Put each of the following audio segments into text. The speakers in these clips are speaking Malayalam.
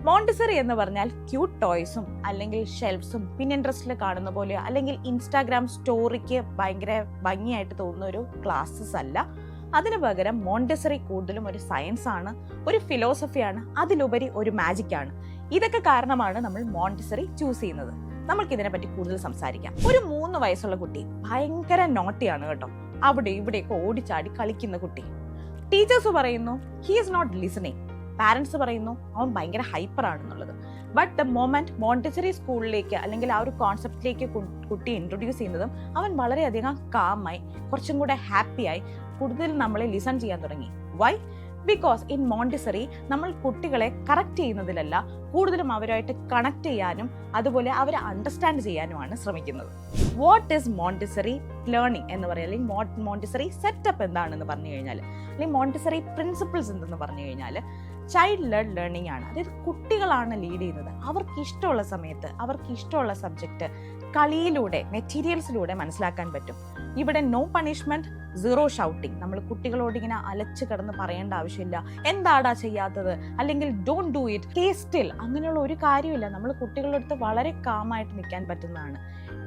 മോണ്ടിസറി എന്ന് പറഞ്ഞാൽ ക്യൂട്ട് ടോയ്സും അല്ലെങ്കിൽ ഷെൽഫ്സും പിൻട്രസ്റ്റിൽ കാണുന്ന പോലെ അല്ലെങ്കിൽ ഇൻസ്റ്റാഗ്രാം സ്റ്റോറിക്ക് ഭയങ്കര ഭംഗിയായിട്ട് തോന്നുന്ന ഒരു ക്ലാസ്സസ് അല്ല. അതിനു പകരം മോണ്ടിസറി കൂടുതലും ഒരു സയൻസ് ആണ്, ഒരു ഫിലോസഫിയാണ്, അതിലുപരി ഒരു മാജിക് ആണ്. ഇതൊക്കെ കാരണമാണ് നമ്മൾ മോണ്ടിസറി ചൂസ് ചെയ്യുന്നത്. നമ്മൾക്ക് ഇതിനെ പറ്റി കൂടുതൽ സംസാരിക്കാം. ഒരു 3 വയസ്സുള്ള കുട്ടി ഭയങ്കര നോട്ടിയാണ് കേട്ടോ. അവിടെ ഇവിടെയൊക്കെ ഓടിച്ചാടി കളിക്കുന്ന കുട്ടി. ടീച്ചേഴ്സ് പറയുന്നു he is not listening. Parents പറയുന്നു അവൻ ഭയങ്കര ഹൈപ്പർ ആണെന്നുള്ളത്. ബട്ട് ദ മൊമെന്റ് മോണ്ടിസറി സ്കൂളിലേക്ക് അല്ലെങ്കിൽ ആ ഒരു കോൺസെപ്റ്റിലേക്ക് കുട്ടി ഇൻട്രൊഡ്യൂസ് ചെയ്യുന്നതും അവൻ വളരെയധികം കാമായി, കുറച്ചും കൂടെ ഹാപ്പിയായി, കൂടുതൽ നമ്മളെ ലിസൺ ചെയ്യാൻ തുടങ്ങി. വൈ? ബിക്കോസ് ഇൻ മോണ്ടിസറി നമ്മൾ കുട്ടികളെ കറക്റ്റ് ചെയ്യുന്നതിലല്ല, കൂടുതലും അവരുമായിട്ട് കണക്ട് ചെയ്യാനും അതുപോലെ അവരെ അണ്ടർസ്റ്റാൻഡ് ചെയ്യാനുമാണ് ശ്രമിക്കുന്നത്. വാട്ട് ഈസ് മോണ്ടിസറി ലേണിംഗ് എന്ന് പറയുക, അല്ലെങ്കിൽ മോണ്ടിസറി സെറ്റപ്പ് എന്താണെന്ന് പറഞ്ഞു കഴിഞ്ഞാൽ, അല്ലെങ്കിൽ മോണ്ടിസറി പ്രിൻസിപ്പിൾസ് എന്തെന്ന് പറഞ്ഞു കഴിഞ്ഞാൽ ചൈൽഡ് ലെഡ് ലേണിംഗ് ആണ്. അതായത് കുട്ടികളാണ് ലീഡ് ചെയ്യുന്നത്. അവർക്ക് ഇഷ്ടമുള്ള സമയത്ത് അവർക്ക് ഇഷ്ടമുള്ള സബ്ജക്റ്റ് കളിയിലൂടെ മെറ്റീരിയൽസിലൂടെ മനസ്സിലാക്കാൻ പറ്റും. ഇവിടെ നോ പണിഷ്മെന്റ്, സീറോ ഷൗട്ടിങ്. നമ്മൾ കുട്ടികളോട് ഇങ്ങനെ അലച്ചു കിടന്ന് പറയേണ്ട ആവശ്യമില്ല, എന്താടാ ചെയ്യാത്തത്, അല്ലെങ്കിൽ don't do it, stay still, അങ്ങനെയുള്ള ഒരു കാര്യമില്ല. നമ്മൾ കുട്ടികളുടെ അടുത്ത് വളരെ കാമായിട്ട് നിൽക്കാൻ പറ്റുന്നതാണ്.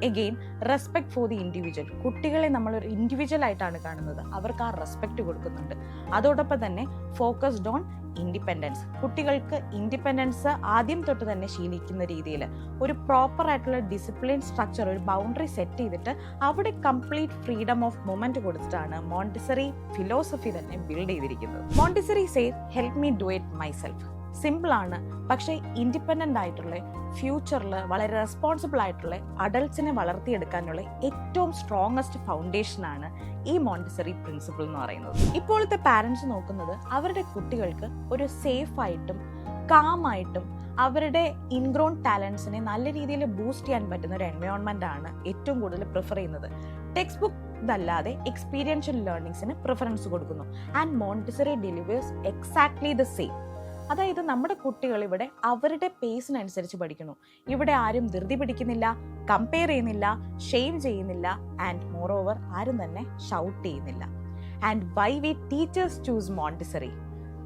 Again respect for the individual. കുട്ടികളെ നമ്മൾ ഒരു ഇൻഡിവിജ്വൽ ആയിട്ടാണ് കാണുന്നത്, അവർക്ക് ആ റെസ്പെക്ട് കൊടുക്കുന്നുണ്ട്. അതോടൊപ്പം തന്നെ ഫോക്കസ്ഡ് ഓൺ ഇൻഡിപെൻഡൻസ്. കുട്ടികൾക്ക് ഇൻഡിപെൻഡൻസ് ആദ്യം തൊട്ട് തന്നെ ശീലിക്കുന്ന രീതിയിൽ ഒരു പ്രോപ്പർ ആയിട്ടുള്ള ഡിസിപ്ലിൻ സ്ട്രക്ചർ, ഒരു ബൗണ്ടറി സെറ്റ് ചെയ്തിട്ട് അവിടെ കംപ്ലീറ്റ് ഫ്രീഡം ഓഫ് മൂവ്മെന്റ് കൊടുത്തിട്ടാണ് മോണ്ടിസറി ഫിലോസഫി തന്നെ ബിൽഡ് ചെയ്തിരിക്കുന്നത്. Montessori says help me do it myself. Simple ആണ്, പക്ഷേ ഇൻഡിപെൻഡന്റ് ആയിട്ടുള്ള ഫ്യൂച്ചറിൽ വളരെ റെസ്പോൺസിബിൾ ആയിട്ടുള്ള അഡൾട്ട്സിനെ വളർത്തിയെടുക്കാനുള്ള ഏറ്റവും സ്ട്രോങ്ങസ്റ്റ് ഫൗണ്ടേഷൻ ആണ് ഈ മോണ്ടിസറി പ്രിൻസിപ്പിൾ എന്ന് പറയുന്നത്. ഇപ്പോഴത്തെ പാരന്റ്സ് നോക്കുന്നത് അവരുടെ കുട്ടികൾക്ക് ഒരു സേഫ് ആയിട്ടും കാമായിട്ടും അവരുടെ ഇൻഗ്രോൺ ടാലൻസിനെ നല്ല രീതിയിൽ ബൂസ്റ്റ് ചെയ്യാൻ പറ്റുന്ന ഒരു എൻവയോൺമെന്റ് ആണ് ഏറ്റവും കൂടുതൽ പ്രിഫർ ചെയ്യുന്നത്. ടെക്സ്റ്റ് ബുക്ക് ഇതല്ലാതെ എക്സ്പീരിയൻഷ്യൽ ലേണിംഗ്സിന് പ്രിഫറൻസ് കൊടുക്കുന്നു. And Montessori delivers exactly the same. അതായത് നമ്മുടെ കുട്ടികൾ ഇവിടെ അവരുടെ പേസിനനുസരിച്ച് പഠിക്കുന്നു. ഇവിടെ ആരും ധൃതി പിടിക്കുന്നില്ല, കമ്പയർ ചെയ്യുന്നില്ല, ഷെയിം ചെയ്യുന്നില്ല, ആൻഡ് മോർ ഓവർ ആരും തന്നെ ഷൗട്ട് ചെയ്യുന്നില്ല. And why we teachers choose Montessori?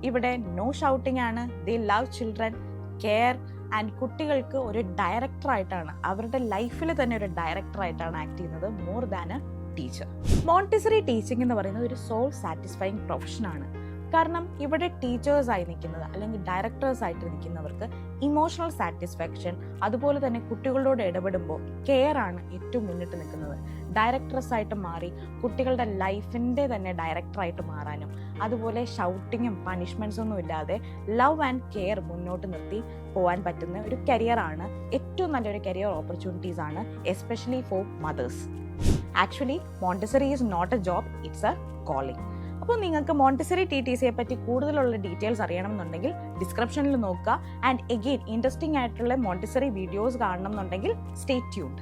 ഇവിടെ നോ ഷൗട്ടിംഗ് ആണ്. They love children, care, and കുട്ടികൾക്ക് ഒരു ഡയറക്ടറായിട്ടാണ്, അവരുടെ ലൈഫിൽ തന്നെ ഒരു ഡയറക്ടറായിട്ടാണ് ആക്ട് ചെയ്യുന്നത്, more than a teacher. Montessori teaching എന്ന് പറയുന്നത് ഒരു സോൾ സാറ്റിസ്ഫൈങ് പ്രൊഫഷനാണ്. കാരണം ഇവിടെ ടീച്ചേഴ്സായി നിൽക്കുന്നത് അല്ലെങ്കിൽ ഡയറക്ടേഴ്സ് ആയിട്ട് നിൽക്കുന്നവർക്ക് ഇമോഷണൽ സാറ്റിസ്ഫാക്ഷൻ, അതുപോലെ തന്നെ കുട്ടികളോട് ഇടപെടുമ്പോൾ കെയർ ആണ് ഏറ്റവും മുന്നിട്ട് നിൽക്കുന്നത്. ഡയറക്ടേഴ്സ് ആയിട്ട് മാറി കുട്ടികളുടെ ലൈഫിൻ്റെ തന്നെ ഡയറക്ടറായിട്ട് മാറാനും, അതുപോലെ ഷൗട്ടിങ്ങും പണിഷ്മെന്റ്സ് ഒന്നും ഇല്ലാതെ ലവ് ആൻഡ് കെയർ മുന്നോട്ട് നിർത്തി പോകാൻ പറ്റുന്ന ഒരു കരിയറാണ്, ഏറ്റവും നല്ലൊരു കരിയർ ഓപ്പർച്യൂണിറ്റീസ് ആണ്, especially for mothers. Actually Montessori is not a job, it's a calling. അപ്പോൾ നിങ്ങൾക്ക് മോണ്ടിസറി TTCയെ പറ്റി കൂടുതലുള്ള ഡീറ്റെയിൽസ് അറിയണമെന്നുണ്ടെങ്കിൽ ഡിസ്ക്രിപ്ഷനിൽ നോക്കുക. ആൻഡ് എഗെയിൻ ഇൻട്രസ്റ്റിംഗ് ആയിട്ടുള്ള മോണ്ടിസറി വീഡിയോസ് കാണണം എന്നുണ്ടെങ്കിൽ സ്റ്റേ ട്യൂൺഡ്.